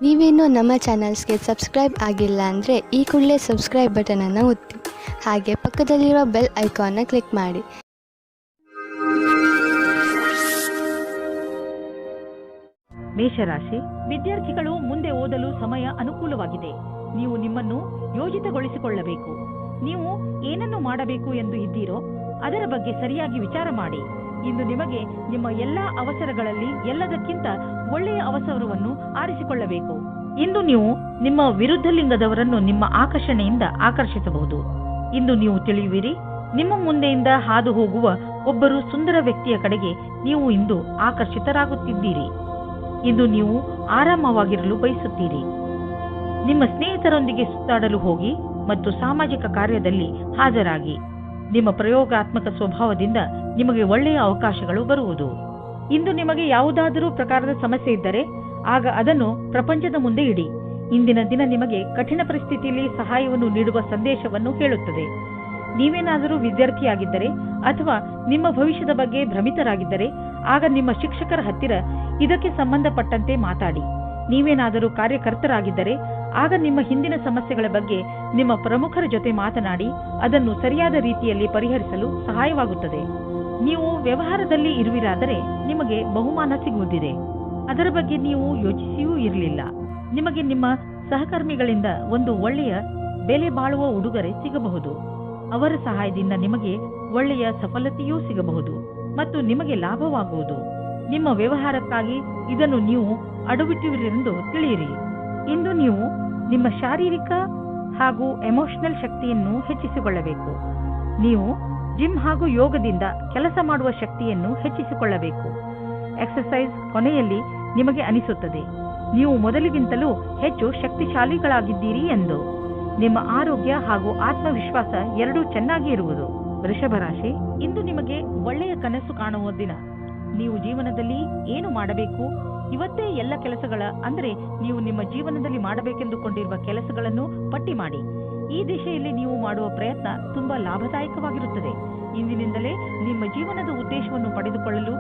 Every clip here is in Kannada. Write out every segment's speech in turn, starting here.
ನೀವೇನೂ ನಮ್ಮ ಚಾನಲ್ಸ್ಗೆ ಸಬ್ಸ್ಕ್ರೈಬ್ ಆಗಿಲ್ಲ ಅಂದರೆ ಈ ಕೂಡಲೇ ಸಬ್ಸ್ಕ್ರೈಬ್ ಬಟನನ್ನು ಒತ್ತಿ, ಹಾಗೆ ಪಕ್ಕದಲ್ಲಿರುವ ಬೆಲ್ ಐಕಾನ್ನ ಕ್ಲಿಕ್ ಮಾಡಿ. ಮೇಷರಾಶಿ, ವಿದ್ಯಾರ್ಥಿಗಳು ಮುಂದೆ ಓದಲು ಸಮಯ ಅನುಕೂಲವಾಗಿದೆ. ನೀವು ನಿಮ್ಮನ್ನು ಯೋಜಿತಗೊಳಿಸಿಕೊಳ್ಳಬೇಕು. ನೀವು ಏನನ್ನು ಮಾಡಬೇಕು ಎಂದು ಇದ್ದೀರೋ ಅದರ ಬಗ್ಗೆ ಸರಿಯಾಗಿ ವಿಚಾರ ಮಾಡಿ. ಇಂದು ನಿಮಗೆ ನಿಮ್ಮ ಎಲ್ಲಾ ಅವಸರಗಳಲ್ಲಿ ಎಲ್ಲದಕ್ಕಿಂತ ಒಳ್ಳೆಯ ಅವಸರವನ್ನು ಆರಿಸಿಕೊಳ್ಳಬೇಕು. ಇಂದು ನೀವು ನಿಮ್ಮ ವಿರುದ್ಧ ಲಿಂಗದವರನ್ನು ನಿಮ್ಮ ಆಕರ್ಷಣೆಯಿಂದ ಆಕರ್ಷಿಸಬಹುದು. ಇಂದು ನೀವು ತಿಳಿಯುವಿರಿ, ನಿಮ್ಮ ಮುಂದೆಯಿಂದ ಹಾದು ಹೋಗುವ ಒಬ್ಬರು ಸುಂದರ ವ್ಯಕ್ತಿಯ ಕಡೆಗೆ ನೀವು ಇಂದು ಆಕರ್ಷಿತರಾಗುತ್ತಿದ್ದೀರಿ. ಇಂದು ನೀವು ಆರಾಮವಾಗಿರಲು ಬಯಸುತ್ತೀರಿ. ನಿಮ್ಮ ಸ್ನೇಹಿತರೊಂದಿಗೆ ಸುತ್ತಾಡಲು ಹೋಗಿ ಮತ್ತು ಸಾಮಾಜಿಕ ಕಾರ್ಯದಲ್ಲಿ ಹಾಜರಾಗಿ. ನಿಮ್ಮ ಪ್ರಯೋಗಾತ್ಮಕ ಸ್ವಭಾವದಿಂದ ನಿಮಗೆ ಒಳ್ಳೆಯ ಅವಕಾಶಗಳು ಬರುವುದು. ಇಂದು ನಿಮಗೆ ಯಾವುದಾದರೂ ಪ್ರಕಾರದ ಸಮಸ್ಯೆ ಇದ್ದರೆ ಆಗ ಅದನ್ನು ಪ್ರಪಂಚದ ಮುಂದೆ ಇಡಿ. ಇಂದಿನ ದಿನ ನಿಮಗೆ ಕಠಿಣ ಪರಿಸ್ಥಿತಿಯಲ್ಲಿ ಸಹಾಯವನ್ನು ನೀಡುವ ಸಂದೇಶವನ್ನು ಹೇಳುತ್ತದೆ. ನೀವೇನಾದರೂ ವಿದ್ಯಾರ್ಥಿಯಾಗಿದ್ದರೆ ಅಥವಾ ನಿಮ್ಮ ಭವಿಷ್ಯದ ಬಗ್ಗೆ ಭ್ರಮಿತರಾಗಿದ್ದರೆ ಆಗ ನಿಮ್ಮ ಶಿಕ್ಷಕರ ಹತ್ತಿರ ಇದಕ್ಕೆ ಸಂಬಂಧಪಟ್ಟಂತೆ ಮಾತಾಡಿ. ನೀವೇನಾದರೂ ಕಾರ್ಯಕರ್ತರಾಗಿದ್ದರೆ ಆಗ ನಿಮ್ಮ ಹಿಂದಿನ ಸಮಸ್ಯೆಗಳ ಬಗ್ಗೆ ನಿಮ್ಮ ಪ್ರಮುಖರ ಜೊತೆ ಮಾತನಾಡಿ ಅದನ್ನು ಸರಿಯಾದ ರೀತಿಯಲ್ಲಿ ಪರಿಹರಿಸಲು ಸಹಾಯವಾಗುತ್ತದೆ. ನೀವು ವ್ಯವಹಾರದಲ್ಲಿ ಇರುವಿರಾದರೆ ನಿಮಗೆ ಬಹುಮಾನ ಸಿಗುವುದಿದೆ. ಅದರ ಬಗ್ಗೆ ನೀವು ಯೋಚಿಸಿಯೂ ಇರಲಿಲ್ಲ. ನಿಮಗೆ ನಿಮ್ಮ ಸಹಕರ್ಮಿಗಳಿಂದ ಒಂದು ಒಳ್ಳೆಯ ಬೆಲೆ ಬಾಳುವ ಉಡುಗೊರೆ ಸಿಗಬಹುದು. ಅವರ ಸಹಾಯದಿಂದ ನಿಮಗೆ ಒಳ್ಳೆಯ ಸಫಲತೆಯೂ ಸಿಗಬಹುದು ಮತ್ತು ನಿಮಗೆ ಲಾಭವಾಗುವುದು. ನಿಮ್ಮ ವ್ಯವಹಾರಕ್ಕಾಗಿ ಇದನ್ನು ನೀವು ಅಡವಿಟ್ಟಿರುವಿರೆಂದು ತಿಳಿಯಿರಿ. ಇಂದು ನೀವು ನಿಮ್ಮ ಶಾರೀರಿಕ ಹಾಗೂ ಎಮೋಷನಲ್ ಶಕ್ತಿಯನ್ನು ಹೆಚ್ಚಿಸಿಕೊಳ್ಳಬೇಕು. ನೀವು ಜಿಮ್ ಹಾಗೂ ಯೋಗದಿಂದ ಕೆಲಸ ಮಾಡುವ ಶಕ್ತಿಯನ್ನು ಹೆಚ್ಚಿಸಿಕೊಳ್ಳಬೇಕು. ಎಕ್ಸರ್ಸೈಸ್ ಕೊನೆಯಲ್ಲಿ ನಿಮಗೆ ಅನಿಸುತ್ತದೆ ನೀವು ಮೊದಲಿಗಿಂತಲೂ ಹೆಚ್ಚು ಶಕ್ತಿಶಾಲಿಗಳಾಗಿದ್ದೀರಿ ಎಂದು. ನಿಮ್ಮ ಆರೋಗ್ಯ ಹಾಗೂ ಆತ್ಮವಿಶ್ವಾಸ ಎರಡೂ ಚೆನ್ನಾಗಿ ಇರುವುದು. ವೃಷಭ ರಾಶಿ, ಇಂದು ನಿಮಗೆ ಒಳ್ಳೆಯ ಕನಸು ಕಾಣುವ ದಿನ. ನೀವು ಜೀವನದಲ್ಲಿ ಏನು ಮಾಡಬೇಕು, ಇವತ್ತೇ ಎಲ್ಲ ಕೆಲಸಗಳ ಅಂದರೆ ನೀವು ನಿಮ್ಮ ಜೀವನದಲ್ಲಿ ಮಾಡಬೇಕೆಂದುಕೊಂಡಿರುವ ಕೆಲಸಗಳನ್ನು ಪಟ್ಟಿ ಮಾಡಿ. ಈ ದಿಶೆಯಲ್ಲಿ ನೀವು ಮಾಡುವ ಪ್ರಯತ್ನ ತುಂಬಾ ಲಾಭದಾಯಕವಾಗಿರುತ್ತದೆ. ಇಂದಿನಿಂದಲೇ ನಿಮ್ಮ ಜೀವನದ ಉದ್ದೇಶವನ್ನು ಪಡೆದುಕೊಳ್ಳಲು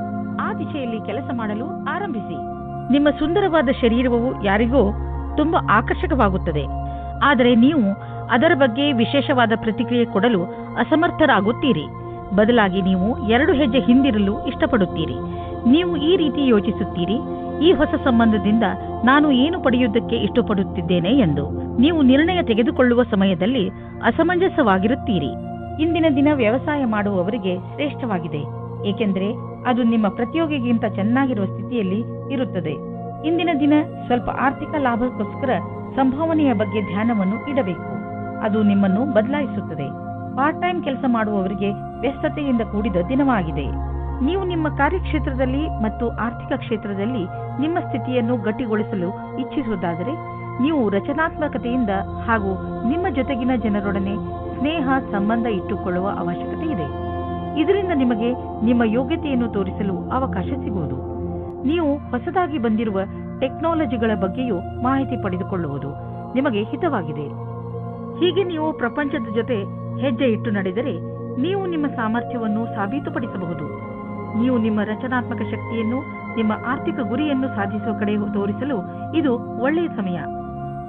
ಆ ದಿಶೆಯಲ್ಲಿ ಕೆಲಸ ಮಾಡಲು ಆರಂಭಿಸಿ. ನಿಮ್ಮ ಸುಂದರವಾದ ಶರೀರವು ಯಾರಿಗೂ ತುಂಬಾ ಆಕರ್ಷಕವಾಗುತ್ತದೆ, ಆದರೆ ನೀವು ಅದರ ಬಗ್ಗೆ ವಿಶೇಷವಾದ ಪ್ರತಿಕ್ರಿಯೆ ಕೊಡಲು ಅಸಮರ್ಥರಾಗುತ್ತೀರಿ. ಬದಲಾಗಿ ನೀವು 2 ಹೆಜ್ಜೆ ಹಿಂದಿರಲು ಇಷ್ಟಪಡುತ್ತೀರಿ. ನೀವು ಈ ರೀತಿ ಯೋಚಿಸುತ್ತೀರಿ, ಈ ಹೊಸ ಸಂಬಂಧದಿಂದ ನಾನು ಏನು ಪಡೆಯುವುದಕ್ಕೆ ಇಷ್ಟಪಡುತ್ತಿದ್ದೇನೆ ಎಂದು. ನೀವು ನಿರ್ಣಯ ತೆಗೆದುಕೊಳ್ಳುವ ಸಮಯದಲ್ಲಿ ಅಸಮಂಜಸವಾಗಿರುತ್ತೀರಿ. ಇಂದಿನ ದಿನ ವ್ಯವಸಾಯ ಮಾಡುವವರಿಗೆ ಶ್ರೇಷ್ಠವಾಗಿದೆ, ಏಕೆಂದರೆ ಅದು ನಿಮ್ಮ ಪ್ರತಿಯೋಗಿಗಿಂತ ಚೆನ್ನಾಗಿರುವ ಸ್ಥಿತಿಯಲ್ಲಿ ಇರುತ್ತದೆ. ಇಂದಿನ ದಿನ ಸ್ವಲ್ಪ ಆರ್ಥಿಕ ಲಾಭಕ್ಕೋಸ್ಕರ ಸಂಭಾವನೆಯ ಬಗ್ಗೆ ಧ್ಯಾನವನ್ನು ಇಡಬೇಕು. ಅದು ನಿಮ್ಮನ್ನು ಬದಲಾಯಿಸುತ್ತದೆ. ಪಾರ್ಟ್ ಟೈಮ್ ಕೆಲಸ ಮಾಡುವವರಿಗೆ ವ್ಯಸ್ತತೆಯಿಂದ ಕೂಡಿದ ದಿನವಾಗಿದೆ. ನೀವು ನಿಮ್ಮ ಕಾರ್ಯಕ್ಷೇತ್ರದಲ್ಲಿ ಮತ್ತು ಆರ್ಥಿಕ ಕ್ಷೇತ್ರದಲ್ಲಿ ನಿಮ್ಮ ಸ್ಥಿತಿಯನ್ನು ಗಟ್ಟಿಗೊಳಿಸಲು ಇಚ್ಛಿಸುವುದಾದರೆ ನೀವು ರಚನಾತ್ಮಕತೆಯಿಂದ ಹಾಗೂ ನಿಮ್ಮ ಜೊತೆಗಿನ ಜನರೊಡನೆ ಸ್ನೇಹ ಸಂಬಂಧ ಇಟ್ಟುಕೊಳ್ಳುವ ಅವಶ್ಯಕತೆ ಇದೆ. ಇದರಿಂದ ನಿಮಗೆ ನಿಮ್ಮ ಯೋಗ್ಯತೆಯನ್ನು ತೋರಿಸಲು ಅವಕಾಶ ಸಿಗುವುದು. ನೀವು ಹೊಸದಾಗಿ ಬಂದಿರುವ ಟೆಕ್ನಾಲಜಿಗಳ ಬಗ್ಗೆಯೂ ಮಾಹಿತಿ ಪಡೆದುಕೊಳ್ಳುವುದು ನಿಮಗೆ ಹಿತವಾಗಿದೆ. ಹೀಗೆ ನೀವು ಪ್ರಪಂಚದ ಜೊತೆ ಹೆಜ್ಜೆ ಇಟ್ಟು ನಡೆದರೆ ನೀವು ನಿಮ್ಮ ಸಾಮರ್ಥ್ಯವನ್ನು ಸಾಬೀತುಪಡಿಸಬಹುದು. ನೀವು ನಿಮ್ಮ ರಚನಾತ್ಮಕ ಶಕ್ತಿಯನ್ನು ನಿಮ್ಮ ಆರ್ಥಿಕ ಗುರಿಯನ್ನು ಸಾಧಿಸುವ ಕಡೆ ತೋರಿಸಲು ಇದು ಒಳ್ಳೆಯ ಸಮಯ.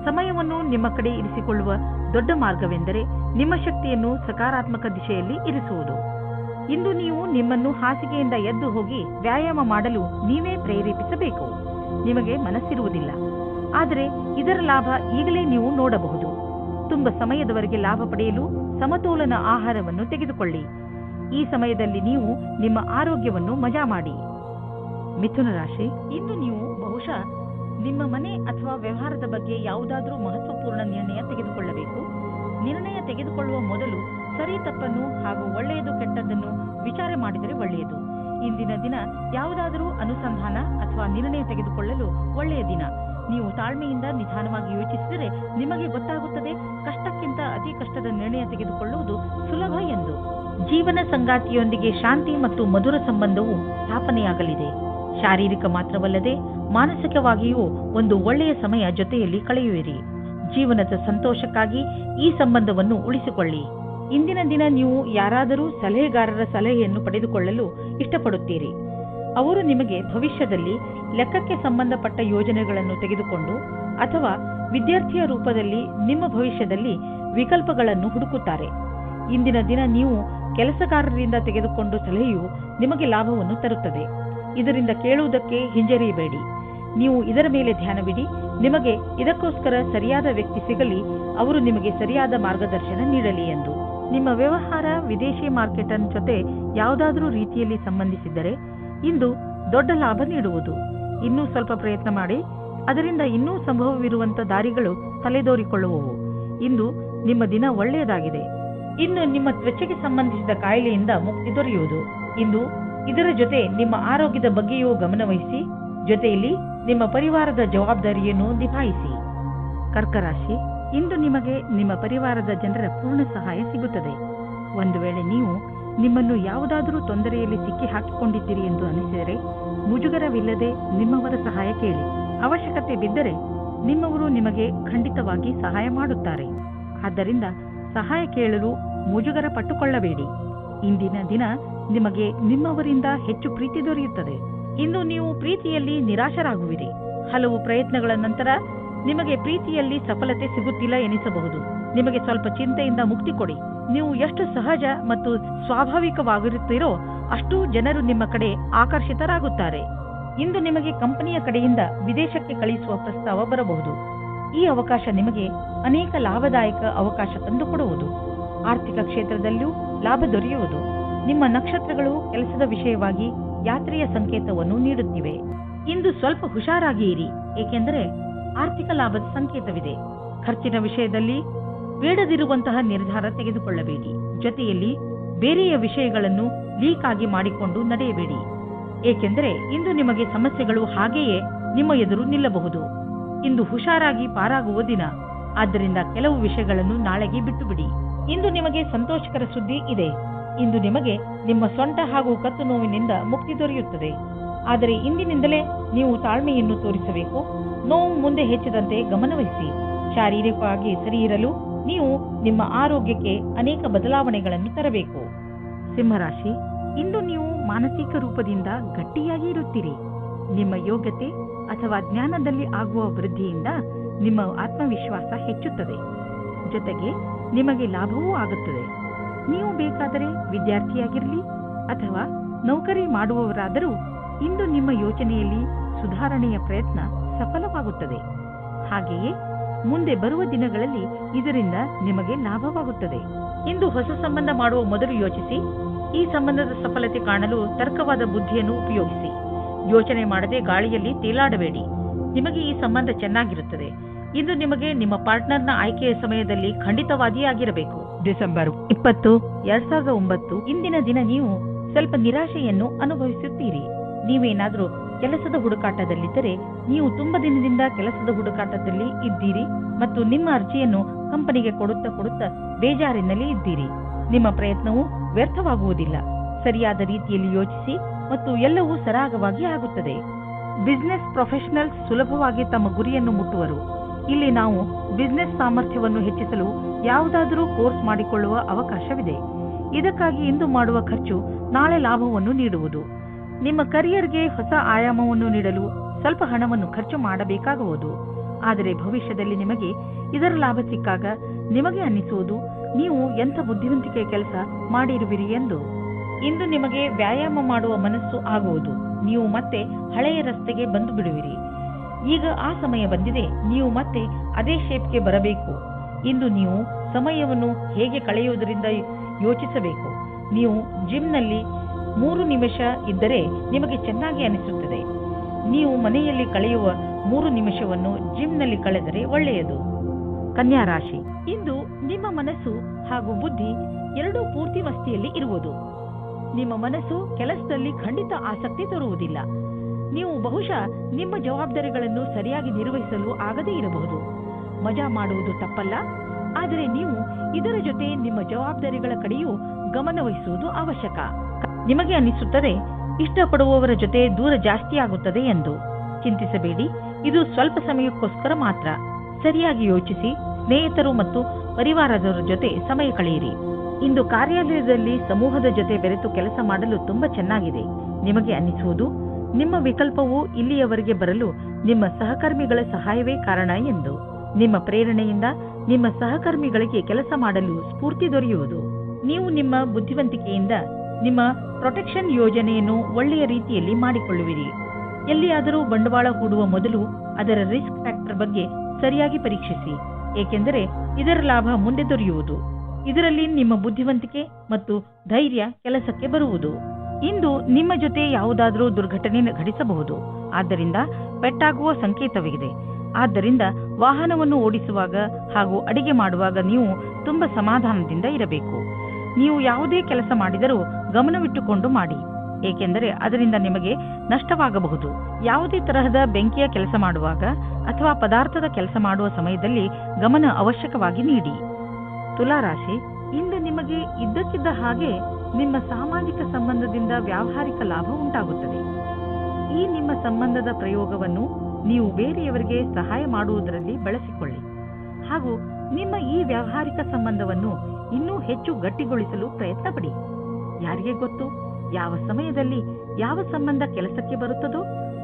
ಸಮಯವನ್ನು ನಿಮ್ಮ ಕಡೆ ಇರಿಸಿಕೊಳ್ಳುವ ದೊಡ್ಡ ಮಾರ್ಗವೆಂದರೆ ನಿಮ್ಮ ಶಕ್ತಿಯನ್ನು ಸಕಾರಾತ್ಮಕ ದಿಶೆಯಲ್ಲಿ ಇರಿಸುವುದು. ಇಂದು ನೀವು ನಿಮ್ಮನ್ನು ಹಾಸಿಗೆಯಿಂದ ಎದ್ದು ಹೋಗಿ ವ್ಯಾಯಾಮ ಮಾಡಲು ನೀವೇ ಪ್ರೇರೇಪಿಸಬೇಕು. ನಿಮಗೆ ಮನಸ್ಸಿರುವುದಿಲ್ಲ, ಆದರೆ ಇದರ ಲಾಭ ಈಗಲೇ ನೀವು ನೋಡಬಹುದು. ತುಂಬ ಸಮಯದವರೆಗೆ ಲಾಭ ಪಡೆಯಲು ಸಮತೋಲನ ಆಹಾರವನ್ನು ತೆಗೆದುಕೊಳ್ಳಿ. ಈ ಸಮಯದಲ್ಲಿ ನೀವು ನಿಮ್ಮ ಆರೋಗ್ಯವನ್ನು ಮಜಾ ಮಾಡಿ. ಮಿಥುನ ರಾಶಿ, ಇಂದು ನೀವು ಬಹುಶಃ ನಿಮ್ಮ ಮನೆ ಅಥವಾ ವ್ಯವಹಾರದ ಬಗ್ಗೆ ಯಾವುದಾದರೂ ಮಹತ್ವಪೂರ್ಣ ನಿರ್ಣಯ ತೆಗೆದುಕೊಳ್ಳಬೇಕು. ನಿರ್ಣಯ ತೆಗೆದುಕೊಳ್ಳುವ ಮೊದಲು ಸರಿ ತಪ್ಪನ್ನು ಹಾಗೂ ಒಳ್ಳೆಯದು ಕೆಟ್ಟದ್ದನ್ನು ವಿಚಾರ ಮಾಡಿದರೆ ಒಳ್ಳೆಯದು. ಇಂದಿನ ದಿನ ಯಾವುದಾದರೂ ಅನುಸಂಧಾನ ಅಥವಾ ನಿರ್ಣಯ ತೆಗೆದುಕೊಳ್ಳಲು ಒಳ್ಳೆಯ ದಿನ. ನೀವು ತಾಳ್ಮೆಯಿಂದ ನಿಧಾನವಾಗಿ ಯೋಚಿಸಿದರೆ ನಿಮಗೆ ಗೊತ್ತಾಗುತ್ತದೆ ಕಷ್ಟಕ್ಕಿಂತ ಅತಿ ಕಷ್ಟದ ನಿರ್ಣಯ ತೆಗೆದುಕೊಳ್ಳುವುದು ಸುಲಭ ಎಂದು. ಜೀವನ ಸಂಗಾತಿಯೊಂದಿಗೆ ಶಾಂತಿ ಮತ್ತು ಮಧುರ ಸಂಬಂಧವು ಸ್ಥಾಪನೆಯಾಗಲಿದೆ. ಶಾರೀರಿಕ ಮಾತ್ರವಲ್ಲದೆ ಮಾನಸಿಕವಾಗಿಯೂ ಒಂದು ಒಳ್ಳೆಯ ಸಮಯ ಜೊತೆಯಲ್ಲಿ ಕಳೆಯುವಿರಿ. ಜೀವನದ ಸಂತೋಷಕ್ಕಾಗಿ ಈ ಸಂಬಂಧವನ್ನು ಉಳಿಸಿಕೊಳ್ಳಿ. ಇಂದಿನ ದಿನ ನೀವು ಯಾರಾದರೂ ಸಲಹೆಗಾರರ ಸಲಹೆಯನ್ನು ಪಡೆದುಕೊಳ್ಳಲು ಇಷ್ಟಪಡುತ್ತೀರಿ. ಅವರು ನಿಮಗೆ ಭವಿಷ್ಯದಲ್ಲಿ ಲೆಕ್ಕಕ್ಕೆ ಸಂಬಂಧಪಟ್ಟ ಯೋಜನೆಗಳನ್ನು ತೆಗೆದುಕೊಂಡು ಅಥವಾ ವಿದ್ಯಾರ್ಥಿಯ ರೂಪದಲ್ಲಿ ನಿಮ್ಮ ಭವಿಷ್ಯದಲ್ಲಿ ವಿಕಲ್ಪಗಳನ್ನು ಹುಡುಕುತ್ತಾರೆ. ಇಂದಿನ ದಿನ ನೀವು ಕೆಲಸಗಾರರಿಂದ ತೆಗೆದುಕೊಂಡು ಸಲಹೆಯು ನಿಮಗೆ ಲಾಭವನ್ನು ತರುತ್ತದೆ. ಇದರಿಂದ ಕೇಳುವುದಕ್ಕೆ ಹಿಂಜರಿಯಬೇಡಿ. ನೀವು ಇದರ ಮೇಲೆ ಧ್ಯಾನವಿಡಿ. ನಿಮಗೆ ಇದಕ್ಕೋಸ್ಕರ ಸರಿಯಾದ ವ್ಯಕ್ತಿ ಸಿಗಲಿ, ಅವರು ನಿಮಗೆ ಸರಿಯಾದ ಮಾರ್ಗದರ್ಶನ ನೀಡಲಿ ಎಂದು. ನಿಮ್ಮ ವ್ಯವಹಾರ ವಿದೇಶಿ ಮಾರ್ಕೆಟ್ ಜೊತೆ ಯಾವುದಾದರೂ ರೀತಿಯಲ್ಲಿ ಸಂಬಂಧಿಸಿದ್ದರೆ ಇಂದು ದೊಡ್ಡ ಲಾಭ ನೀಡುವುದು. ಇನ್ನೂ ಸ್ವಲ್ಪ ಪ್ರಯತ್ನ ಮಾಡಿ, ಅದರಿಂದ ಇನ್ನೂ ಸಂಭವವಿರುವಂತ ದಾರಿಗಳು ತಲೆದೋರಿಕೊಳ್ಳುವವು. ಇಂದು ನಿಮ್ಮ ದಿನ ಒಳ್ಳೆಯದಾಗಿದೆ. ಇನ್ನು ನಿಮ್ಮ ತ್ವಚೆಗೆ ಸಂಬಂಧಿಸಿದ ಕಾಯಿಲೆಯಿಂದ ಮುಕ್ತಿ ದೊರೆಯುವುದು. ಇಂದು ಇದರ ಜೊತೆ ನಿಮ್ಮ ಆರೋಗ್ಯದ ಬಗ್ಗೆಯೂ ಗಮನವಹಿಸಿ, ಜೊತೆಯಲ್ಲಿ ನಿಮ್ಮ ಪರಿವಾರದ ಜವಾಬ್ದಾರಿಯನ್ನು ನಿಭಾಯಿಸಿ. ಕರ್ಕರಾಶಿ, ಇಂದು ನಿಮಗೆ ನಿಮ್ಮ ಪರಿವಾರದ ಜನರ ಪೂರ್ಣ ಸಹಾಯ ಸಿಗುತ್ತದೆ. ಒಂದು ವೇಳೆ ನೀವು ನಿಮ್ಮನ್ನು ಯಾವುದಾದರೂ ತೊಂದರೆಯಲ್ಲಿ ಸಿಕ್ಕಿ ಹಾಕಿಕೊಂಡಿದ್ದೀರಿ ಎಂದು ಅನಿಸಿದರೆ ಮುಜುಗರವಿಲ್ಲದೆ ನಿಮ್ಮವರ ಸಹಾಯ ಕೇಳಿ. ಅವಶ್ಯಕತೆ ಬಿದ್ದರೆ ನಿಮ್ಮವರು ನಿಮಗೆ ಖಂಡಿತವಾಗಿ ಸಹಾಯ ಮಾಡುತ್ತಾರೆ. ಆದ್ದರಿಂದ ಸಹಾಯ ಕೇಳಲು ಮುಜುಗರ ಪಟ್ಟುಕೊಳ್ಳಬೇಡಿ. ಇಂದಿನ ದಿನ ನಿಮಗೆ ನಿಮ್ಮವರಿಂದ ಹೆಚ್ಚು ಪ್ರೀತಿ ದೊರೆಯುತ್ತದೆ. ಇಂದು ನೀವು ಪ್ರೀತಿಯಲ್ಲಿ ನಿರಾಶರಾಗುವಿರಿ. ಹಲವು ಪ್ರಯತ್ನಗಳ ನಂತರ ನಿಮಗೆ ಪ್ರೀತಿಯಲ್ಲಿ ಸಫಲತೆ ಸಿಗುತ್ತಿಲ್ಲ ಎನಿಸಬಹುದು. ನಿಮಗೆ ಸ್ವಲ್ಪ ಚಿಂತೆಯಿಂದ ಮುಕ್ತಿ ಕೊಡಿ. ನೀವು ಎಷ್ಟು ಸಹಜ ಮತ್ತು ಸ್ವಾಭಾವಿಕವಾಗಿರುತ್ತೀರೋ ಅಷ್ಟು ಜನರು ನಿಮ್ಮ ಕಡೆ ಆಕರ್ಷಿತರಾಗುತ್ತಾರೆ. ಇಂದು ನಿಮಗೆ ಕಂಪನಿಯ ಕಡೆಯಿಂದ ವಿದೇಶಕ್ಕೆ ಕಳುಹಿಸುವ ಪ್ರಸ್ತಾವ ಬರಬಹುದು. ಈ ಅವಕಾಶ ನಿಮಗೆ ಅನೇಕ ಲಾಭದಾಯಕ ಅವಕಾಶ ತಂದುಕೊಡುವುದು. ಆರ್ಥಿಕ ಕ್ಷೇತ್ರದಲ್ಲೂ ಲಾಭ ದೊರೆಯುವುದು. ನಿಮ್ಮ ನಕ್ಷತ್ರಗಳು ಕೆಲಸದ ವಿಷಯವಾಗಿ ಯಾತ್ರೆಯ ಸಂಕೇತವನ್ನು ನೀಡುತ್ತಿವೆ. ಇಂದು ಸ್ವಲ್ಪ ಹುಷಾರಾಗಿ ಇರಿ, ಏಕೆಂದರೆ ಆರ್ಥಿಕ ಲಾಭದ ಸಂಕೇತವಿದೆ. ಖರ್ಚಿನ ವಿಷಯದಲ್ಲಿ ಬೇಡದಿರುವಂತಹ ನಿರ್ಧಾರ ತೆಗೆದುಕೊಳ್ಳಬೇಡಿ. ಜೊತೆಯಲ್ಲಿ ಬೇರೆಯ ವಿಷಯಗಳನ್ನು ಲೀಕ್ ಆಗಿ ಮಾಡಿಕೊಂಡು ನಡೆಯಬೇಡಿ, ಏಕೆಂದರೆ ಇಂದು ನಿಮಗೆ ಸಮಸ್ಯೆಗಳು ಹಾಗೆಯೇ ನಿಮ್ಮ ಎದುರು ನಿಲ್ಲಬಹುದು. ಇಂದು ಹುಷಾರಾಗಿ ಪಾರಾಗುವ ದಿನ, ಆದ್ದರಿಂದ ಕೆಲವು ವಿಷಯಗಳನ್ನು ನಾಳೆಗೆ ಬಿಟ್ಟು ಬಿಡಿ. ಇಂದು ನಿಮಗೆ ಸಂತೋಷಕರ ಸುದ್ದಿ ಇದೆ. ಇಂದು ನಿಮಗೆ ನಿಮ್ಮ ಸೊಂಟ ಹಾಗೂ ಕತ್ತು ನೋವಿನಿಂದ ಮುಕ್ತಿ ದೊರೆಯುತ್ತದೆ. ಆದರೆ ಇಂದಿನಿಂದಲೇ ನೀವು ತಾಳ್ಮೆಯನ್ನು ತೋರಿಸಬೇಕು. ನೋವು ಮುಂದೆ ಹೆಚ್ಚಿದಂತೆ ಗಮನವಹಿಸಿ. ಶಾರೀರಿಕವಾಗಿ ಸರಿ ಇರಲು ನೀವು ನಿಮ್ಮ ಆರೋಗ್ಯಕ್ಕೆ ಅನೇಕ ಬದಲಾವಣೆಗಳನ್ನು ತರಬೇಕು. ಸಿಂಹರಾಶಿ, ಇಂದು ನೀವು ಮಾನಸಿಕ ರೂಪದಿಂದ ಗಟ್ಟಿಯಾಗಿ ಇರುತ್ತೀರಿ. ನಿಮ್ಮ ಯೋಗ್ಯತೆ ಅಥವಾ ಜ್ಞಾನದಲ್ಲಿ ಆಗುವ ವೃದ್ಧಿಯಿಂದ ನಿಮ್ಮ ಆತ್ಮವಿಶ್ವಾಸ ಹೆಚ್ಚುತ್ತದೆ. ಜೊತೆಗೆ ನಿಮಗೆ ಲಾಭವೂ ಆಗುತ್ತದೆ. ನೀವು ಬೇಕಾದರೆ ವಿದ್ಯಾರ್ಥಿಯಾಗಿರಲಿ ಅಥವಾ ನೌಕರಿ ಮಾಡುವವರಾದರೂ ಇಂದು ನಿಮ್ಮ ಯೋಚನೆಯಲ್ಲಿ ಸುಧಾರಣೆಯ ಪ್ರಯತ್ನ ಸಫಲವಾಗುತ್ತದೆ. ಹಾಗೆಯೇ ಮುಂದೆ ಬರುವ ದಿನಗಳಲ್ಲಿ ಇದರಿಂದ ನಿಮಗೆ ಲಾಭವಾಗುತ್ತದೆ. ಇಂದು ಹೊಸ ಸಂಬಂಧ ಮಾಡುವ ಮೊದಲು ಯೋಚಿಸಿ. ಈ ಸಂಬಂಧದ ಸಫಲತೆ ಕಾಣಲು ತರ್ಕವಾದ ಬುದ್ಧಿಯನ್ನು ಉಪಯೋಗಿಸಿ. ಯೋಚನೆ ಮಾಡದೆ ಗಾಳಿಯಲ್ಲಿ ತೇಲಾಡಬೇಡಿ. ನಿಮಗೆ ಈ ಸಂಬಂಧ ಚೆನ್ನಾಗಿರುತ್ತದೆ. ಇಂದು ನಿಮಗೆ ನಿಮ್ಮ ಪಾರ್ಟ್ನರ್ನ ಆಯ್ಕೆಯ ಸಮಯದಲ್ಲಿ ಖಂಡಿತವಾಗಿಯೇ ಆಗಿರಬೇಕು. ಡಿಸೆಂಬರ್ 20, 2009 ಇಂದಿನ ದಿನ ನೀವು ಸ್ವಲ್ಪ ನಿರಾಶೆಯನ್ನು ಅನುಭವಿಸುತ್ತೀರಿ. ನೀವೇನಾದರೂ ಕೆಲಸದ ಹುಡುಕಾಟದಲ್ಲಿದ್ದರೆ ನೀವು ತುಂಬ ದಿನದಿಂದ ಕೆಲಸದ ಹುಡುಕಾಟದಲ್ಲಿ ಇದ್ದೀರಿ ಮತ್ತು ನಿಮ್ಮ ಅರ್ಜಿಯನ್ನು ಕಂಪನಿಗೆ ಕೊಡುತ್ತಾ ಬೇಜಾರಿನಲ್ಲಿ ಇದ್ದೀರಿ. ನಿಮ್ಮ ಪ್ರಯತ್ನವು ವ್ಯರ್ಥವಾಗುವುದಿಲ್ಲ. ಸರಿಯಾದ ರೀತಿಯಲ್ಲಿ ಯೋಚಿಸಿ ಮತ್ತು ಎಲ್ಲವೂ ಸರಾಗವಾಗಿ ಆಗುತ್ತದೆ. ಬಿಸಿನೆಸ್ ಪ್ರೊಫೆಷನಲ್ಸ್ ಸುಲಭವಾಗಿ ತಮ್ಮ ಗುರಿಯನ್ನು ಮುಟ್ಟುವರು. ಇಲ್ಲಿ ನಾವು ಬಿಸಿನೆಸ್ ಸಾಮರ್ಥ್ಯವನ್ನು ಹೆಚ್ಚಿಸಲು ಯಾವುದಾದರೂ ಕೋರ್ಸ್ ಮಾಡಿಕೊಳ್ಳುವ ಅವಕಾಶವಿದೆ. ಇದಕ್ಕಾಗಿ ಇಂದು ಮಾಡುವ ಖರ್ಚು ನಾಳೆ ಲಾಭವನ್ನು ನೀಡುವುದು. ನಿಮ್ಮ ಕರಿಯರ್ಗೆ ಹೊಸ ಆಯಾಮವನ್ನು ನೀಡಲು ಸ್ವಲ್ಪ ಹಣವನ್ನು ಖರ್ಚು ಮಾಡಬೇಕಾಗುವುದು. ಆದರೆ ಭವಿಷ್ಯದಲ್ಲಿ ನಿಮಗೆ ಇದರ ಲಾಭ ಸಿಕ್ಕಾಗ ನಿಮಗೆ ಅನ್ನಿಸುವುದು ನೀವು ಎಂಥ ಬುದ್ಧಿವಂತಿಕೆ ಕೆಲಸ ಮಾಡಿರುವಿರಿ ಎಂದು. ಇಂದು ನಿಮಗೆ ವ್ಯಾಯಾಮ ಮಾಡುವ ಮನಸ್ಸು ಆಗುವುದು. ನೀವು ಮತ್ತೆ ಹಳೆಯ ರಸ್ತೆಗೆ ಬಂದು ಬಿಡುವಿರಿ. ಈಗ ಆ ಸಮಯ ಬಂದಿದೆ. ನೀವು ಮತ್ತೆ ಅದೇ ಶೇಪ್ಗೆ ಬರಬೇಕು. ಇಂದು ನೀವು ಸಮಯವನ್ನು ಹೇಗೆ ಕಳೆಯುವುದರಿಂದ ಯೋಚಿಸಬೇಕು. ನೀವು ಜಿಮ್ನಲ್ಲಿ 3 ನಿಮಿಷ ಇದ್ದರೆ ನಿಮಗೆ ಚೆನ್ನಾಗಿ ಅನಿಸುತ್ತದೆ. ನೀವು ಮನೆಯಲ್ಲಿ ಕಳೆಯುವ 3 ನಿಮಿಷವನ್ನು ಜಿಮ್ನಲ್ಲಿ ಕಳೆದರೆ ಒಳ್ಳೆಯದು. ಕನ್ಯಾ ರಾಶಿ, ಇಂದು ನಿಮ್ಮ ಮನಸ್ಸು ಹಾಗೂ ಬುದ್ಧಿ ಎರಡೂ ಪೂರ್ತಿ ಮಸ್ತಿಯಲ್ಲಿ ಇರುವುದು. ನಿಮ್ಮ ಮನಸ್ಸು ಕೆಲಸದಲ್ಲಿ ಖಂಡಿತ ಆಸಕ್ತಿ ತೋರುವುದಿಲ್ಲ. ನೀವು ಬಹುಶಃ ನಿಮ್ಮ ಜವಾಬ್ದಾರಿಗಳನ್ನು ಸರಿಯಾಗಿ ನಿರ್ವಹಿಸಲು ಆಗದೇ ಇರಬಹುದು. ಮಜಾ ಮಾಡುವುದು ತಪ್ಪಲ್ಲ, ಆದರೆ ನೀವು ಇದರ ಜೊತೆ ನಿಮ್ಮ ಜವಾಬ್ದಾರಿಗಳ ಕಡೆಯೂ ಗಮನವಹಿಸುವುದು ಅವಶ್ಯಕ. ನಿಮಗೆ ಅನ್ನಿಸುತ್ತದೆ ಇಷ್ಟಪಡುವವರ ಜೊತೆ ದೂರ ಜಾಸ್ತಿ ಆಗುತ್ತದೆ ಎಂದು. ಚಿಂತಿಸಬೇಡಿ, ಇದು ಸ್ವಲ್ಪ ಸಮಯಕ್ಕೋಸ್ಕರ ಮಾತ್ರ. ಸರಿಯಾಗಿ ಯೋಚಿಸಿ ಸ್ನೇಹಿತರು ಮತ್ತು ಪರಿವಾರದವರ ಜೊತೆ ಸಮಯ ಕಳೆಯಿರಿ. ಇಂದು ಕಾರ್ಯಾಲಯದಲ್ಲಿ ಸಮೂಹದ ಜೊತೆ ಬೆರೆತು ಕೆಲಸ ಮಾಡಲು ತುಂಬಾ ಚೆನ್ನಾಗಿದೆ. ನಿಮಗೆ ಅನ್ನಿಸುವುದು ನಿಮ್ಮ ವಿಕಲ್ಪವು ಇಲ್ಲಿಯವರೆಗೆ ಬರಲು ನಿಮ್ಮ ಸಹಕರ್ಮಿಗಳ ಸಹಾಯವೇ ಕಾರಣ ಎಂದು. ನಿಮ್ಮ ಪ್ರೇರಣೆಯಿಂದ ನಿಮ್ಮ ಸಹಕರ್ಮಿಗಳಿಗೆ ಕೆಲಸ ಮಾಡಲು ಸ್ಫೂರ್ತಿ ದೊರೆಯುವುದು. ನೀವು ನಿಮ್ಮ ಬುದ್ಧಿವಂತಿಕೆಯಿಂದ ನಿಮ್ಮ ಪ್ರೊಟೆಕ್ಷನ್ ಯೋಜನೆಯನ್ನು ಒಳ್ಳೆಯ ರೀತಿಯಲ್ಲಿ ಮಾಡಿಕೊಳ್ಳುವಿರಿ. ಎಲ್ಲಿಯಾದರೂ ಬಂಡವಾಳ ಹೂಡುವ ಮೊದಲು ಅದರ ರಿಸ್ಕ್ ಫ್ಯಾಕ್ಟರ್ ಬಗ್ಗೆ ಸರಿಯಾಗಿ ಪರೀಕ್ಷಿಸಿ, ಏಕೆಂದರೆ ಇದರ ಲಾಭ ಮುಂದೆ ದೊರೆಯುವುದು. ಇದರಲ್ಲಿ ನಿಮ್ಮ ಬುದ್ಧಿವಂತಿಕೆ ಮತ್ತು ಧೈರ್ಯ ಕೆಲಸಕ್ಕೆ ಬರುವುದು. ಇಂದು ನಿಮ್ಮ ಜೊತೆ ಯಾವುದಾದರೂ ದುರ್ಘಟನೆ ಘಟಿಸಬಹುದು, ಆದ್ದರಿಂದ ಪೆಟ್ಟಾಗುವ ಸಂಕೇತವಿದೆ. ಆದ್ದರಿಂದ ವಾಹನವನ್ನು ಓಡಿಸುವಾಗ ಹಾಗೂ ಅಡಿಗೆ ಮಾಡುವಾಗ ನೀವು ತುಂಬಾ ಸಮಾಧಾನದಿಂದ ಇರಬೇಕು. ನೀವು ಯಾವುದೇ ಕೆಲಸ ಮಾಡಿದರೂ ಗಮನವಿಟ್ಟುಕೊಂಡು ಮಾಡಿ, ಏಕೆಂದರೆ ಅದರಿಂದ ನಿಮಗೆ ನಷ್ಟವಾಗಬಹುದು. ಯಾವುದೇ ತರಹದ ಬೆಂಕಿಯ ಕೆಲಸ ಮಾಡುವಾಗ ಅಥವಾ ಪದಾರ್ಥದ ಕೆಲಸ ಮಾಡುವ ಸಮಯದಲ್ಲಿ ಗಮನ ಅವಶ್ಯಕವಾಗಿ ನೀಡಿ. ತುಲಾರಾಶಿ, ಇಂದು ನಿಮಗೆ ಇದ್ದಕ್ಕಿದ್ದ ಹಾಗೆ ನಿಮ್ಮ ಸಾಮಾಜಿಕ ಸಂಬಂಧದಿಂದ ವ್ಯಾವಹಾರಿಕ ಲಾಭ ಉಂಟಾಗುತ್ತದೆ. ಈ ನಿಮ್ಮ ಸಂಬಂಧದ ಪ್ರಯೋಗವನ್ನು ನೀವು ಬೇರೆಯವರಿಗೆ ಸಹಾಯ ಮಾಡುವುದರಲ್ಲಿ ಬಳಸಿಕೊಳ್ಳಿ ಹಾಗೂ ನಿಮ್ಮ ಈ ವ್ಯಾವಹಾರಿಕ ಸಂಬಂಧವನ್ನು ಇನ್ನೂ ಹೆಚ್ಚು ಗಟ್ಟಿಗೊಳಿಸಲು ಪ್ರಯತ್ನ ಪಡಿ. ಯಾರಿಗೆ ಗೊತ್ತು ಯಾವ ಸಮಯದಲ್ಲಿ ಯಾವ ಸಂಬಂಧ ಕೆಲಸಕ್ಕೆ ಬರುತ್ತದೋ.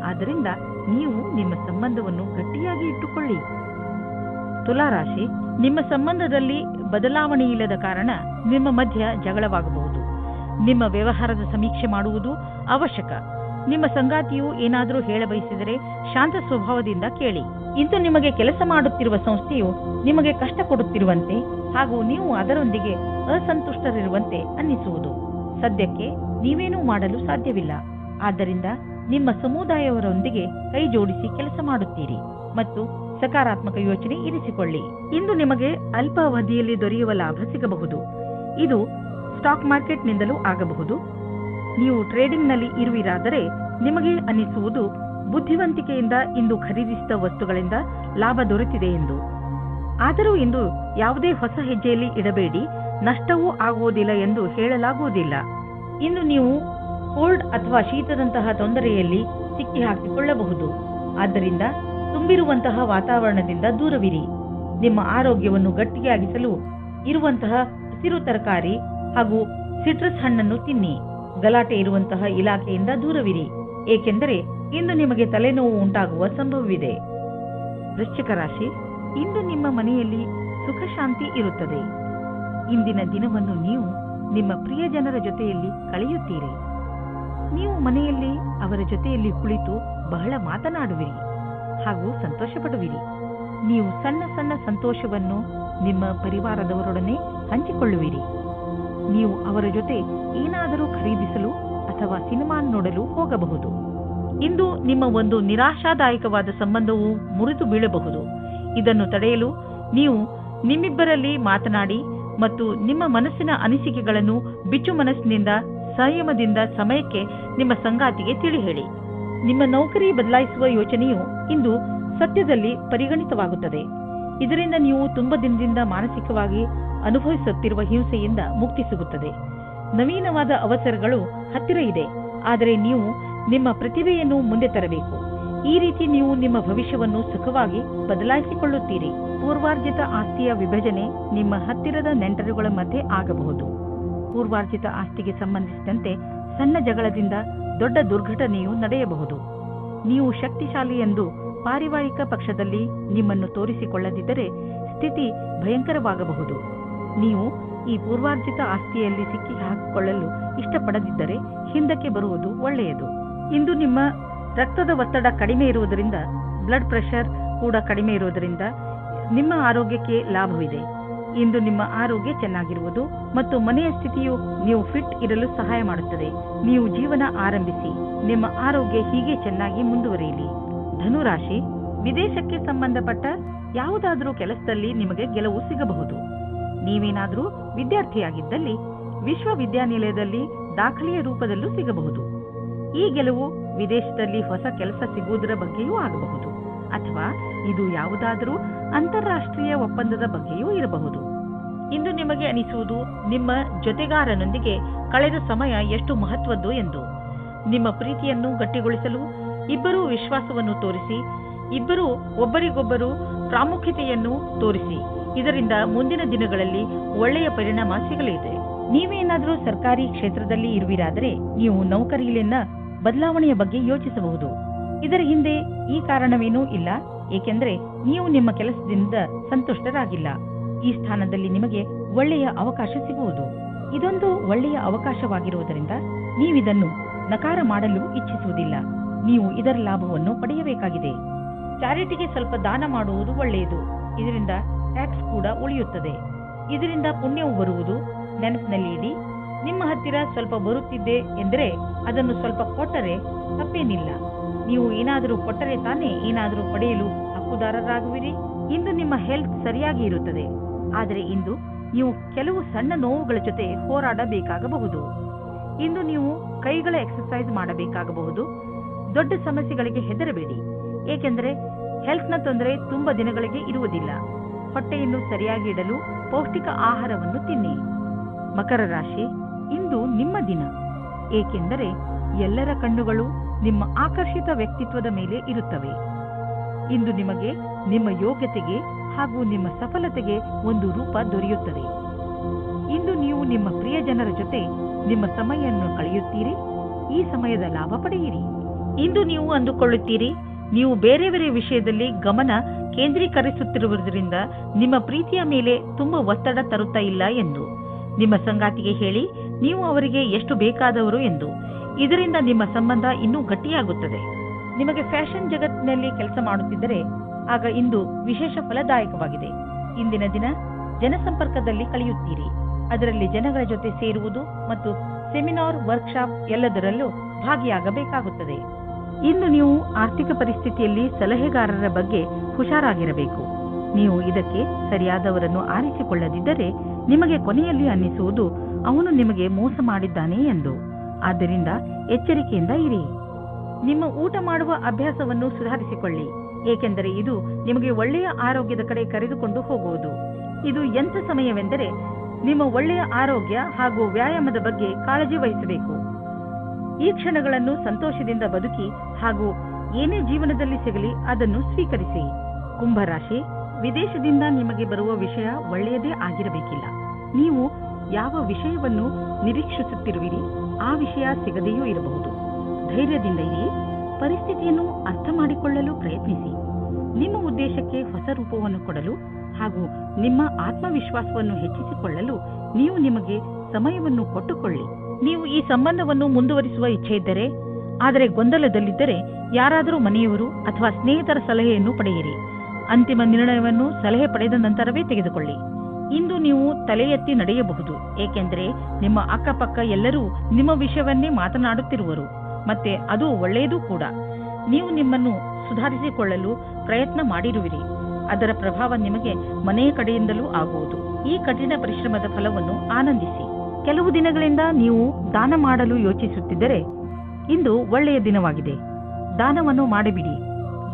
ಆದ್ದರಿಂದ ನೀವು ನಿಮ್ಮ ಸಂಬಂಧವನ್ನು ಗಟ್ಟಿಯಾಗಿ ಇಟ್ಟುಕೊಳ್ಳಿ. ತುಲಾರಾಶಿ, ನಿಮ್ಮ ಸಂಬಂಧದಲ್ಲಿ ಬದಲಾವಣೆ ಇಲ್ಲದ ಕಾರಣ ನಿಮ್ಮ ಮಧ್ಯ ಜಗಳವಾಗಬಹುದು. ನಿಮ್ಮ ವ್ಯವಹಾರದ ಸಮೀಕ್ಷೆ ಮಾಡುವುದು ಅವಶ್ಯಕ. ನಿಮ್ಮ ಸಂಗಾತಿಯು ಏನಾದರೂ ಹೇಳಬಯಸಿದರೆ ಶಾಂತ ಸ್ವಭಾವದಿಂದ ಕೇಳಿ. ಇಂದು ನಿಮಗೆ ಕೆಲಸ ಮಾಡುತ್ತಿರುವ ಸಂಸ್ಥೆಯು ನಿಮಗೆ ಕಷ್ಟ ಕೊಡುತ್ತಿರುವಂತೆ ಹಾಗೂ ನೀವು ಅದರೊಂದಿಗೆ ಅಸಂತುಷ್ಟರಿರುವಂತೆ ಅನ್ನಿಸುವುದು. ಸದ್ಯಕ್ಕೆ ನೀವೇನೂ ಮಾಡಲು ಸಾಧ್ಯವಿಲ್ಲ. ಆದ್ದರಿಂದ ನಿಮ್ಮ ಸಮುದಾಯವರೊಂದಿಗೆ ಕೈ ಜೋಡಿಸಿ ಕೆಲಸ ಮಾಡುತ್ತೀರಿ ಮತ್ತು ಸಕಾರಾತ್ಮಕ ಯೋಚನೆ ಇರಿಸಿಕೊಳ್ಳಿ. ಇಂದು ನಿಮಗೆ ಅಲ್ಪ ಅವಧಿಯಲ್ಲಿ ದೊರೆಯುವ ಲಾಭ ಸಿಗಬಹುದು. ಇದು ಸ್ಟಾಕ್ ಮಾರ್ಕೆಟ್ನಿಂದಲೂ ಆಗಬಹುದು. ನೀವು ಟ್ರೇಡಿಂಗ್ನಲ್ಲಿ ಇರುವಿರಾದರೆ ನಿಮಗೆ ಅನ್ನಿಸುವುದು ಬುದ್ಧಿವಂತಿಕೆಯಿಂದ ಇಂದು ಖರೀದಿಸಿದ ವಸ್ತುಗಳಿಂದ ಲಾಭ ದೊರೆತಿದೆ ಎಂದು. ಆದರೂ ಇಂದು ಯಾವುದೇ ಹೊಸ ಹೆಜ್ಜೆಯಲ್ಲಿ ಇಡಬೇಡಿ, ನಷ್ಟವೂ ಆಗುವುದಿಲ್ಲ ಎಂದು ಹೇಳಲಾಗುವುದಿಲ್ಲ. ಇಂದು ನೀವು ಕೋಲ್ಡ್ ಅಥವಾ ಶೀತದಂತಹ ತೊಂದರೆಯಲ್ಲಿ ಸಿಕ್ಕಿ ಹಾಕಿಕೊಳ್ಳಬಹುದು. ಆದ್ದರಿಂದ ತುಂಬಿರುವಂತಹ ವಾತಾವರಣದಿಂದ ದೂರವಿರಿ. ನಿಮ್ಮ ಆರೋಗ್ಯವನ್ನು ಗಟ್ಟಿಯಾಗಿಸಲು ಇರುವಂತಹ ಹಸಿರು ತರಕಾರಿ ಹಾಗೂ ಸಿಟ್ರಸ್ ಹಣ್ಣನ್ನು ತಿನ್ನಿ. ಗಲಾಟೆ ಇರುವಂತಹ ಇಲಾಖೆಯಿಂದ ದೂರವಿರಿ, ಏಕೆಂದರೆ ಇಂದು ನಿಮಗೆ ತಲೆನೋವು ಉಂಟಾಗುವ ಸಂಭವವಿದೆ. ವೃಶ್ಚಿಕ ರಾಶಿ, ಇಂದು ನಿಮ್ಮ ಮನೆಯಲ್ಲಿ ಸುಖ ಶಾಂತಿ ಇರುತ್ತದೆ. ಇಂದಿನ ದಿನವನ್ನು ನೀವು ನಿಮ್ಮ ಪ್ರಿಯಜನರ ಜೊತೆಯಲ್ಲಿ ಕಳೆಯುತ್ತೀರಿ. ನೀವು ಮನೆಯಲ್ಲಿ ಅವರ ಜೊತೆಯಲ್ಲಿ ಕುಳಿತು ಬಹಳ ಮಾತನಾಡುವಿರಿ ಹಾಗೂ ಸಂತೋಷ ಪಡುವಿರಿ. ನೀವು ಸಣ್ಣ ಸಣ್ಣ ಸಂತೋಷವನ್ನು ನಿಮ್ಮ ಪರಿವಾರದವರೊಡನೆ ಹಂಚಿಕೊಳ್ಳುವಿರಿ. ನೀವು ಅವರ ಜೊತೆ ಏನಾದರೂ ಖರೀದಿಸಲು ಅಥವಾ ಸಿನಿಮಾ ನೋಡಲು ಹೋಗಬಹುದು. ಇಂದು ನಿಮ್ಮ ಒಂದು ನಿರಾಶಾದಾಯಕವಾದ ಸಂಬಂಧವು ಮುರಿದು ಬೀಳಬಹುದು. ಇದನ್ನು ತಡೆಯಲು ನೀವು ನಿಮ್ಮಿಬ್ಬರಲ್ಲಿ ಮಾತನಾಡಿ ಮತ್ತು ನಿಮ್ಮ ಮನಸ್ಸಿನ ಅನಿಸಿಕೆಗಳನ್ನು ಬಿಚ್ಚು ಮನಸ್ಸಿನಿಂದ ಸಂಯಮದಿಂದ ಸಮಯಕ್ಕೆ ನಿಮ್ಮ ಸಂಗಾತಿಗೆ ತಿಳಿ ಹೇಳಿ. ನಿಮ್ಮ ನೌಕರಿ ಬದಲಾಯಿಸುವ ಯೋಚನೆಯು ಇಂದು ಸತ್ಯದಲ್ಲಿ ಪರಿಗಣಿತವಾಗುತ್ತದೆ. ಇದರಿಂದ ನೀವು ತುಂಬ ದಿನದಿಂದ ಮಾನಸಿಕವಾಗಿ ಅನುಭವಿಸುತ್ತಿರುವ ಹಿಂಸೆಯಿಂದ ಮುಕ್ತಿ ಸಿಗುತ್ತದೆ. ನವೀನವಾದ ಅವಸರಗಳು ಹತ್ತಿರ ಇದೆ, ಆದರೆ ನೀವು ನಿಮ್ಮ ಪ್ರತಿಭೆಯನ್ನು ಮುಂದೆ ತರಬೇಕು. ಈ ರೀತಿ ನೀವು ನಿಮ್ಮ ಭವಿಷ್ಯವನ್ನು ಸುಖವಾಗಿ ಬದಲಾಯಿಸಿಕೊಳ್ಳುತ್ತೀರಿ. ಪೂರ್ವಾರ್ಜಿತ ಆಸ್ತಿಯ ವಿಭಜನೆ ನಿಮ್ಮ ಹತ್ತಿರದ ನೆಂಟರುಗಳ ಮಧ್ಯೆ ಆಗಬಹುದು. ಪೂರ್ವಾರ್ಜಿತ ಆಸ್ತಿಗೆ ಸಂಬಂಧಿಸಿದಂತೆ ಸಣ್ಣ ಜಗಳದಿಂದ ದೊಡ್ಡ ದುರ್ಘಟನೆಯು ನಡೆಯಬಹುದು. ನೀವು ಶಕ್ತಿಶಾಲಿ ಎಂದು ಪಾರಿವಾರಿಕ ಪಕ್ಷದಲ್ಲಿ ನಿಮ್ಮನ್ನು ತೋರಿಸಿಕೊಳ್ಳದಿದ್ದರೆ ಸ್ಥಿತಿ ಭಯಂಕರವಾಗಬಹುದು. ನೀವು ಈ ಪೂರ್ವಾರ್ಜಿತ ಆಸ್ತಿಯಲ್ಲಿ ಸಿಕ್ಕಿ ಹಾಕಿಕೊಳ್ಳಲು ಇಷ್ಟಪಡದಿದ್ದರೆ ಹಿಂದಕ್ಕೆ ಬರುವುದು ಒಳ್ಳೆಯದು. ಇಂದು ನಿಮ್ಮ ರಕ್ತದ ಒತ್ತಡ ಕಡಿಮೆ ಇರುವುದರಿಂದ, ಬ್ಲಡ್ ಪ್ರೆಷರ್ ಕೂಡ ಕಡಿಮೆ ಇರುವುದರಿಂದ ನಿಮ್ಮ ಆರೋಗ್ಯಕ್ಕೆ ಲಾಭವಿದೆ. ಇಂದು ನಿಮ್ಮ ಆರೋಗ್ಯ ಚೆನ್ನಾಗಿರುವುದು ಮತ್ತು ಮನೆಯ ಸ್ಥಿತಿಯು ನೀವು ಫಿಟ್ ಇರಲು ಸಹಾಯ ಮಾಡುತ್ತದೆ. ನೀವು ಜೀವನ ಆರಂಭಿಸಿ, ನಿಮ್ಮ ಆರೋಗ್ಯ ಹೀಗೆ ಚೆನ್ನಾಗಿ ಮುಂದುವರಿಯಲಿ. ಧನುರಾಶಿ, ವಿದೇಶಕ್ಕೆ ಸಂಬಂಧಪಟ್ಟ ಯಾವುದಾದರೂ ಕೆಲಸದಲ್ಲಿ ನಿಮಗೆ ಗೆಲುವು ಸಿಗಬಹುದು. ನೀವೇನಾದರೂ ವಿದ್ಯಾರ್ಥಿಯಾಗಿದ್ದಲ್ಲಿ ವಿಶ್ವವಿದ್ಯಾನಿಲಯದಲ್ಲಿ ದಾಖಲೆಯ ರೂಪದಲ್ಲೂ ಸಿಗಬಹುದು. ಈ ಗೆಲುವು ವಿದೇಶದಲ್ಲಿ ಹೊಸ ಕೆಲಸ ಸಿಗುವುದರ ಬಗ್ಗೆಯೂ ಆಗಬಹುದು, ಅಥವಾ ಇದು ಯಾವುದಾದರೂ ಅಂತಾರಾಷ್ಟ್ರೀಯ ಒಪ್ಪಂದದ ಬಗ್ಗೆಯೂ ಇರಬಹುದು. ಇಂದು ನಿಮಗೆ ಅನಿಸುವುದು ನಿಮ್ಮ ಜೊತೆಗಾರನೊಂದಿಗೆ ಕಳೆದ ಸಮಯ ಎಷ್ಟು ಮಹತ್ವದ್ದು ಎಂದು. ನಿಮ್ಮ ಪ್ರೀತಿಯನ್ನು ಗಟ್ಟಿಗೊಳಿಸಲು ಇಬ್ಬರೂ ವಿಶ್ವಾಸವನ್ನು ತೋರಿಸಿ, ಇಬ್ಬರೂ ಒಬ್ಬರಿಗೊಬ್ಬರು ಪ್ರಾಮುಖ್ಯತೆಯನ್ನು ತೋರಿಸಿ. ಇದರಿಂದ ಮುಂದಿನ ದಿನಗಳಲ್ಲಿ ಒಳ್ಳೆಯ ಪರಿಣಾಮ ಸಿಗಲಿದೆ. ನೀವೇನಾದರೂ ಸರ್ಕಾರಿ ಕ್ಷೇತ್ರದಲ್ಲಿ ಇರುವಿರಾದರೆ ನೀವು ನೌಕರಿಯಲ್ಲಿನ ಬದಲಾವಣೆಯ ಬಗ್ಗೆ ಯೋಚಿಸಬಹುದು. ಇದರ ಹಿಂದೆ ಈ ಕಾರಣವೇನೂ ಇಲ್ಲ, ಏಕೆಂದರೆ ನೀವು ನಿಮ್ಮ ಕೆಲಸದಿಂದ ಸಂತುಷ್ಟರಾಗಿಲ್ಲ. ಈ ಸ್ಥಾನದಲ್ಲಿ ನಿಮಗೆ ಒಳ್ಳೆಯ ಅವಕಾಶ ಸಿಗುವುದು. ಇದೊಂದು ಒಳ್ಳೆಯ ಅವಕಾಶವಾಗಿರುವುದರಿಂದ ನೀವಿದನ್ನು ನಕಾರ ಮಾಡಲು ಇಚ್ಛಿಸುವುದಿಲ್ಲ. ನೀವು ಇದರ ಲಾಭವನ್ನು ಪಡೆಯಬೇಕಾಗಿದೆ. ಚಾರಿಟಿಗೆ ಸ್ವಲ್ಪ ದಾನ ಮಾಡುವುದು ಒಳ್ಳೆಯದು. ಇದರಿಂದ ಟ್ಯಾಕ್ಸ್ ಕೂಡ ಉಳಿಯುತ್ತದೆ. ಇದರಿಂದ ಪುಣ್ಯವು ಬರುವುದು. ನೆನಪಿನಲ್ಲಿ ಇಡಿ, ನಿಮ್ಮ ಹತ್ತಿರ ಸ್ವಲ್ಪ ಬರುತ್ತಿದ್ದೆ ಎಂದರೆ ಅದನ್ನು ಸ್ವಲ್ಪ ಕೊಟ್ಟರೆ ತಪ್ಪೇನಿಲ್ಲ. ನೀವು ಏನಾದರೂ ಕೊಟ್ಟರೆ ತಾನೇ ಏನಾದರೂ ಪಡೆಯಲು ಹಕ್ಕುದಾರರಾಗುವಿರಿ. ಇಂದು ನಿಮ್ಮ ಹೆಲ್ತ್ ಸರಿಯಾಗಿ ಇರುತ್ತದೆ, ಆದರೆ ಇಂದು ನೀವು ಕೆಲವು ಸಣ್ಣ ನೋವುಗಳ ಜೊತೆ ಹೋರಾಡಬೇಕಾಗಬಹುದು. ಇಂದು ನೀವು ಕೈಗಳ ಎಕ್ಸರ್ಸೈಸ್ ಮಾಡಬೇಕಾಗಬಹುದು. ದೊಡ್ಡ ಸಮಸ್ಯೆಗಳಿಗೆ ಹೆದರಬೇಡಿ, ಏಕೆಂದರೆ ಹೆಲ್ತ್ನ ತೊಂದರೆ ತುಂಬಾ ದಿನಗಳಿಗೆ ಇರುವುದಿಲ್ಲ. ಹೊಟ್ಟೆಯನ್ನು ಸರಿಯಾಗಿ ಇಡಲು ಪೌಷ್ಟಿಕ ಆಹಾರವನ್ನು ತಿನ್ನಿ. ಮಕರ ರಾಶಿ, ಇಂದು ನಿಮ್ಮ ದಿನ, ಏಕೆಂದರೆ ಎಲ್ಲರ ಕಣ್ಣುಗಳು ನಿಮ್ಮ ಆಕರ್ಷಿತ ವ್ಯಕ್ತಿತ್ವದ ಮೇಲೆ ಇರುತ್ತವೆ. ಇಂದು ನಿಮಗೆ ನಿಮ್ಮ ಯೋಗ್ಯತೆಗೆ ಹಾಗೂ ನಿಮ್ಮ ಸಫಲತೆಗೆ ಒಂದು ರೂಪ ದೊರೆಯುತ್ತದೆ. ಇಂದು ನೀವು ನಿಮ್ಮ ಪ್ರಿಯ ಜನರ ಜೊತೆ ನಿಮ್ಮ ಸಮಯವನ್ನು ಕಳೆಯುತ್ತೀರಿ. ಈ ಸಮಯದ ಲಾಭ ಪಡೆಯಿರಿ. ಇಂದು ನೀವು ಅಂದುಕೊಳ್ಳುತ್ತೀರಿ, ನೀವು ಬೇರೆ ಬೇರೆ ವಿಷಯದಲ್ಲಿ ಗಮನ ಕೇಂದ್ರೀಕರಿಸುತ್ತಿರುವುದರಿಂದ ನಿಮ್ಮ ಪ್ರೀತಿಯ ಮೇಲೆ ತುಂಬಾ ಒತ್ತಡ ತರುತ್ತಾ ಇಲ್ಲ ಎಂದು. ನಿಮ್ಮ ಸಂಗಾತಿಗೆ ಹೇಳಿ ನೀವು ಅವರಿಗೆ ಎಷ್ಟು ಬೇಕಾದವರು ಎಂದು. ಇದರಿಂದ ನಿಮ್ಮ ಸಂಬಂಧ ಇನ್ನೂ ಗಟ್ಟಿಯಾಗುತ್ತದೆ. ನಿಮಗೆ ಫ್ಯಾಷನ್ ಜಗತ್ತಿನಲ್ಲಿ ಕೆಲಸ ಮಾಡುತ್ತಿದ್ದರೆ ಆಗ ಇಂದು ವಿಶೇಷ ಫಲದಾಯಕವಾಗಿದೆ. ಇಂದಿನ ದಿನ ಜನಸಂಪರ್ಕದಲ್ಲಿ ಕಳೆಯುತ್ತೀರಿ. ಅದರಲ್ಲಿ ಜನಗಳ ಜೊತೆ ಸೇರುವುದು ಮತ್ತು ಸೆಮಿನಾರ್, ವರ್ಕ್ಶಾಪ್ ಎಲ್ಲದರಲ್ಲೂ ಭಾಗಿಯಾಗಬೇಕಾಗುತ್ತದೆ. ಇಂದು ನೀವು ಆರ್ಥಿಕ ಪರಿಸ್ಥಿತಿಯಲ್ಲಿ ಸಲಹೆಗಾರರ ಬಗ್ಗೆ ಹುಷಾರಾಗಿರಬೇಕು. ನೀವು ಇದಕ್ಕೆ ಸರಿಯಾದವರನ್ನು ಆರಿಸಿಕೊಳ್ಳದಿದ್ದರೆ ನಿಮಗೆ ಕೊನೆಯಲ್ಲಿ ಅನ್ನಿಸುವುದು ಅವನು ನಿಮಗೆ ಮೋಸ ಮಾಡಿದ್ದಾನೆ ಎಂದು. ಆದ್ದರಿಂದ ಎಚ್ಚರಿಕೆಯಿಂದ ಇರಿ. ನಿಮ್ಮ ಊಟ ಮಾಡುವ ಅಭ್ಯಾಸವನ್ನು ಸುಧಾರಿಸಿಕೊಳ್ಳಿ, ಏಕೆಂದರೆ ಇದು ನಿಮಗೆ ಒಳ್ಳೆಯ ಆರೋಗ್ಯದ ಕಡೆ ಕರೆದುಕೊಂಡು ಹೋಗುವುದು. ಇದು ಎಂಥ ಸಮಯವೆಂದರೆ ನಿಮ್ಮ ಒಳ್ಳೆಯ ಆರೋಗ್ಯ ಹಾಗೂ ವ್ಯಾಯಾಮದ ಬಗ್ಗೆ ಕಾಳಜಿ ವಹಿಸಬೇಕು. ಈ ಕ್ಷಣಗಳನ್ನು ಸಂತೋಷದಿಂದ ಬದುಕಿ ಹಾಗೂ ಏನೇ ಜೀವನದಲ್ಲಿ ಸಿಗಲಿ ಅದನ್ನು ಸ್ವೀಕರಿಸಿ. ಕುಂಭರಾಶಿ, ವಿದೇಶದಿಂದ ನಿಮಗೆ ಬರುವ ವಿಷಯ ಒಳ್ಳೆಯದೇ ಆಗಿರಬೇಕಿಲ್ಲ. ನೀವು ಯಾವ ವಿಷಯವನ್ನು ನಿರೀಕ್ಷಿಸುತ್ತಿರುವಿರಿ ಆ ವಿಷಯ ಸಿಗದೆಯೂ ಇರಬಹುದು. ಧೈರ್ಯದಿಂದ ಇರಿ. ಪರಿಸ್ಥಿತಿಯನ್ನು ಅರ್ಥ ಮಾಡಿಕೊಳ್ಳಲು ಪ್ರಯತ್ನಿಸಿ. ನಿಮ್ಮ ಉದ್ದೇಶಕ್ಕೆ ಹೊಸ ರೂಪವನ್ನು ಕೊಡಲು ಹಾಗೂ ನಿಮ್ಮ ಆತ್ಮವಿಶ್ವಾಸವನ್ನು ಹೆಚ್ಚಿಸಿಕೊಳ್ಳಲು ನೀವು ನಿಮಗೆ ಸಮಯವನ್ನು ಕೊಟ್ಟುಕೊಳ್ಳಿ. ನೀವು ಈ ಸಂಬಂಧವನ್ನು ಮುಂದುವರಿಸುವ ಇಚ್ಛೆ ಇದ್ದರೆ, ಆದರೆ ಗೊಂದಲದಲ್ಲಿದ್ದರೆ ಯಾರಾದರೂ ಮನೆಯವರು ಅಥವಾ ಸ್ನೇಹಿತರ ಸಲಹೆಯನ್ನು ಪಡೆಯಿರಿ. ಅಂತಿಮ ನಿರ್ಣಯವನ್ನು ಸಲಹೆ ಪಡೆದ ನಂತರವೇ ತೆಗೆದುಕೊಳ್ಳಿ. ಇಂದು ನೀವು ತಲೆ ಎತ್ತಿ ನಡೆಯಬಹುದು, ಏಕೆಂದರೆ ನಿಮ್ಮ ಅಕ್ಕಪಕ್ಕ ಎಲ್ಲರೂ ನಿಮ್ಮ ವಿಷಯವನ್ನೇ ಮಾತನಾಡುತ್ತಿರುವರು. ಮತ್ತೆ ಅದು ಒಳ್ಳೆಯದೂ ಕೂಡ. ನೀವು ನಿಮ್ಮನ್ನು ಸುಧಾರಿಸಿಕೊಳ್ಳಲು ಪ್ರಯತ್ನ ಮಾಡಿರುವಿರಿ. ಅದರ ಪ್ರಭಾವ ನಿಮಗೆ ಮನೆಯ ಕಡೆಯಿಂದಲೂ ಆಗುವುದು. ಈ ಕಠಿಣ ಪರಿಶ್ರಮದ ಫಲವನ್ನು ಆನಂದಿಸಿ. ಕೆಲವು ದಿನಗಳಿಂದ ನೀವು ದಾನ ಮಾಡಲು ಯೋಚಿಸುತ್ತಿದ್ದರೆ ಇಂದು ಒಳ್ಳೆಯ ದಿನವಾಗಿದೆ. ದಾನವನ್ನು ಮಾಡಿಬಿಡಿ.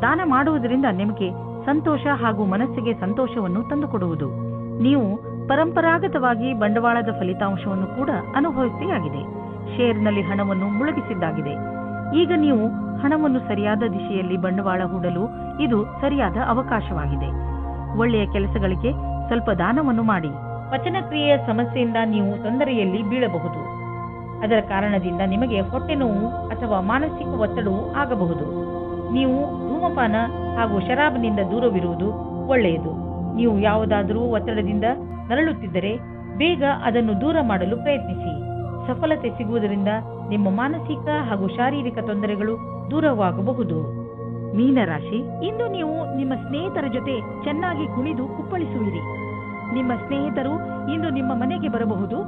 ದಾನ ಮಾಡುವುದರಿಂದ ನಿಮಗೆ ಸಂತೋಷ ಹಾಗೂ ಮನಸ್ಸಿಗೆ ಸಂತೋಷವನ್ನು ತಂದುಕೊಡುವುದು. ನೀವು ಪರಂಪರಾಗತವಾಗಿ ಬಂಡವಾಳದ ಫಲಿತಾಂಶವನ್ನು ಕೂಡ ಅನುಭವಿಸಿಯಾಗಿದೆ. ಶೇರ್ನಲ್ಲಿ ಹಣವನ್ನು ಮುಳುಗಿಸಿದ್ದಾಗಿದೆ. ಈಗ ನೀವು ಹಣವನ್ನು ಸರಿಯಾದ ದಿಶೆಯಲ್ಲಿ ಬಂಡವಾಳ ಹೂಡಲು ಇದು ಸರಿಯಾದ ಅವಕಾಶವಾಗಿದೆ. ಒಳ್ಳೆಯ ಕೆಲಸಗಳಿಗೆ ಸ್ವಲ್ಪ ದಾನವನ್ನು ಮಾಡಿ. ಪಚನಕ್ರಿಯೆಯ ಸಮಸ್ಯೆಯಿಂದ ನೀವು ತೊಂದರೆಯಲ್ಲಿ ಬೀಳಬಹುದು. ಅದರ ಕಾರಣದಿಂದ ನಿಮಗೆ ಹೊಟ್ಟೆ ನೋವು ಅಥವಾ ಮಾನಸಿಕ ಒತ್ತಡವೂ ಆಗಬಹುದು. ನೀವು ಧೂಮಪಾನ ಹಾಗೂ ಶರಾಬನಿಂದ ದೂರವಿರುವುದು ಒಳ್ಳೆಯದು. ನೀವು ಯಾವುದಾದರೂ ಒತ್ತಡದಿಂದ ನರಳುತ್ತಿದ್ದರೆ ಬೇಗ ಅದನ್ನು ದೂರ ಮಾಡಲು ಪ್ರಯತ್ನಿಸಿ. ಸಫಲತೆ ಸಿಗುವುದರಿಂದ ನಿಮ್ಮ ಮಾನಸಿಕ ಹಾಗೂ ಶಾರೀರಿಕ ತೊಂದರೆಗಳು ದೂರವಾಗಬಹುದು. ಮೀನರಾಶಿ, ಇಂದು ನೀವು ನಿಮ್ಮ ಸ್ನೇಹಿತರ ಜೊತೆ ಚೆನ್ನಾಗಿ ಕುಣಿದು ಕುಪ್ಪಳಿಸುವಿರಿ. ನಿಮ್ಮ ಸ್ನೇಹಿತರು ಇಂದು ನಿಮ್ಮ ಮನೆಗೆ ಬರಬಹುದು.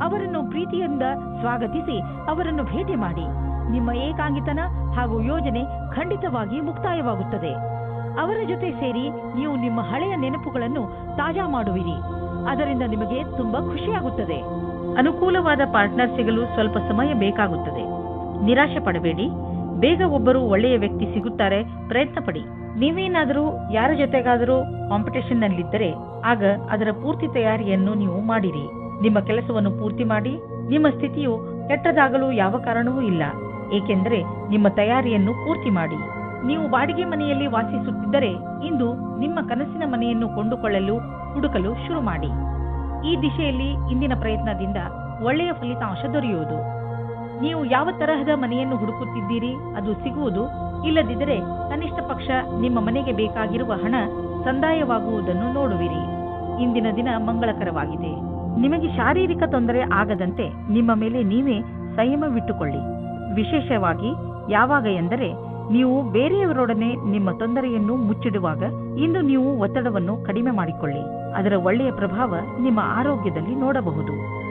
ಅವರನ್ನು ಪ್ರೀತಿಯಿಂದ ಸ್ವಾಗತಿಸಿ ಅವರನ್ನು ಭೇಟಿ ಮಾಡಿ. ನಿಮ್ಮ ಏಕಾಂಗಿತನ ಹಾಗೂ ಯೋಜನೆ ಖಂಡಿತವಾಗಿ ಮುಕ್ತಾಯವಾಗುತ್ತದೆ. ಅವರ ಜೊತೆ ಸೇರಿ ನೀವು ನಿಮ್ಮ ಹಳೆಯ ನೆನಪುಗಳನ್ನು ತಾಜಾ ಮಾಡುವಿರಿ. ಅದರಿಂದ ನಿಮಗೆ ತುಂಬಾ ಖುಷಿಯಾಗುತ್ತದೆ. ಅನುಕೂಲವಾದ ಪಾರ್ಟ್ನರ್ ಸಿಗಲು ಸ್ವಲ್ಪ ಸಮಯ ಬೇಕಾಗುತ್ತದೆ. ನಿರಾಶೆ ಪಡಬೇಡಿ. ಬೇಗ ಒಬ್ಬರು ಒಳ್ಳೆಯ ವ್ಯಕ್ತಿ ಸಿಗುತ್ತಾರೆ. ಪ್ರಯತ್ನ ಪಡಿ. ನೀವೇನಾದರೂ ಯಾರ ಜೊತೆಗಾದರೂ ಕಾಂಪಿಟೇಷನ್ ನಲ್ಲಿದ್ದರೆ ಆಗ ಅದರ ಪೂರ್ತಿ ತಯಾರಿಯನ್ನು ನೀವು ಮಾಡಿರಿ. ನಿಮ್ಮ ಕೆಲಸವನ್ನು ಪೂರ್ತಿ ಮಾಡಿ. ನಿಮ್ಮ ಸ್ಥಿತಿಯು ಕೆಟ್ಟದಾಗಲು ಯಾವ ಕಾರಣವೂ ಇಲ್ಲ, ಏಕೆಂದರೆ ನಿಮ್ಮ ತಯಾರಿಯನ್ನು ಪೂರ್ತಿ ಮಾಡಿ. ನೀವು ಬಾಡಿಗೆ ಮನೆಯಲ್ಲಿ ವಾಸಿಸುತ್ತಿದ್ದರೆ ಇಂದು ನಿಮ್ಮ ಕನಸಿನ ಮನೆಯನ್ನು ಕೊಂಡುಕೊಳ್ಳಲು ಹುಡುಕಲು ಶುರು ಮಾಡಿ. ಈ ದಿಶೆಯಲ್ಲಿ ಇಂದಿನ ಪ್ರಯತ್ನದಿಂದ ಒಳ್ಳೆಯ ಫಲಿತಾಂಶ ದೊರೆಯುವುದು. ನೀವು ಯಾವ ತರಹದ ಮನೆಯನ್ನು ಹುಡುಕುತ್ತಿದ್ದೀರಿ ಅದು ಸಿಗುವುದು, ಇಲ್ಲದಿದ್ದರೆ ಕನಿಷ್ಠ ಪಕ್ಷ ನಿಮ್ಮ ಮನೆಗೆ ಬೇಕಾಗಿರುವ ಹಣ ಸಂದಾಯವಾಗುವುದನ್ನು ನೋಡುವಿರಿ. ಇಂದಿನ ದಿನ ಮಂಗಳಕರವಾಗಿದೆ. ನಿಮಗೆ ಶಾರೀರಿಕ ತೊಂದರೆ ಆಗದಂತೆ ನಿಮ್ಮ ಮೇಲೆ ನೀವೇ ಸಂಯಮವಿಟ್ಟುಕೊಳ್ಳಿ. ವಿಶೇಷವಾಗಿ ಯಾವಾಗ ಎಂದರೆ ನೀವು ಬೇರೆಯವರೊಡನೆ ನಿಮ್ಮ ತೊಂದರೆಯನ್ನು ಮುಚ್ಚಿಡುವಾಗ. ಇಂದು ನೀವು ಒತ್ತಡವನ್ನು ಕಡಿಮೆ ಮಾಡಿಕೊಳ್ಳಿ. ಅದರ ಒಳ್ಳೆಯ ಪ್ರಭಾವ ನಿಮ್ಮ ಆರೋಗ್ಯದಲ್ಲಿ ನೋಡಬಹುದು.